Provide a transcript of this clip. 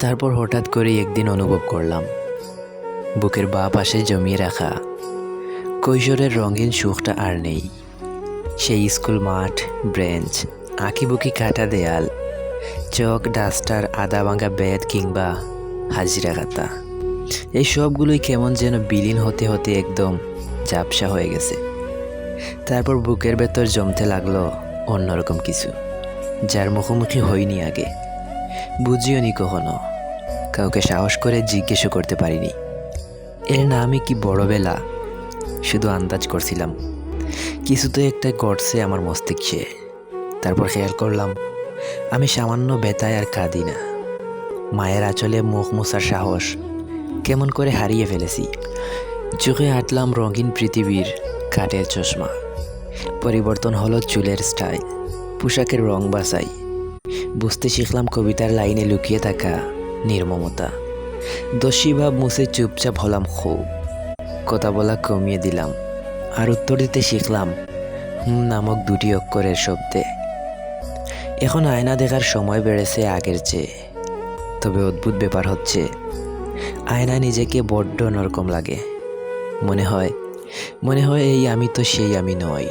তারপর হঠাৎ করে একদিন অনুভব করলাম বুকের বাঁ পাশে জমিয়ে রাখা কৈশোরের রঙিন সুখটা আর নেই। সেই স্কুল মাঠ, ব্রেঞ্চ, আঁকিবুকি কাটা দেয়াল, চক, ডাস্টার, আদা ভাঙা বেদ কিংবা হাজিরা খাতা, এই সবগুলোই কেমন যেন বিলীন হতে হতে একদম ঝাপসা হয়ে গেছে। তারপর বুকের ভেতর জমতে লাগলো অন্যরকম কিছু, যার মুখোমুখি হইনি আগে, বুঝিওনি কখনো, কাউকে সাহস করে জিজ্ঞেসও করতে পারিনি। এর নামই কি বড়বেলা? শুধু আন্দাজ করছিলাম কিছু তো একটা ঘটছে আমার মস্তিষ্কে। তারপর খেয়াল করলাম আমি সামান্য ব্যথায় আর কাঁদি না। মায়ের আঁচলে মুখ মোছার সাহস কেমন করে হারিয়ে ফেলেছি। চোখে আটলাম রঙিন পৃথিবীর কাঠের চশমা। পরিবর্তন হলো চুলের স্টাইল, পোশাকের রং বাছাই। বুঝতে শিখলাম কবিতার লাইনে লুকিয়ে থাকা নির্মমতা। দোষী ভাব মুছে চুপচাপ হলাম খুব। কথা বলা কমিয়ে দিলাম আর উত্তর দিতে শিখলাম নামক দুটি অক্ষরের শব্দে। এখন আয়না দেখার সময় বেড়েছে আগের চেয়ে। তবে অদ্ভুত ব্যাপার হচ্ছে, আয়নায় নিজেকে বড্ড নরকম লাগে। মনে হয় এই আমি তো সেই আমি নই।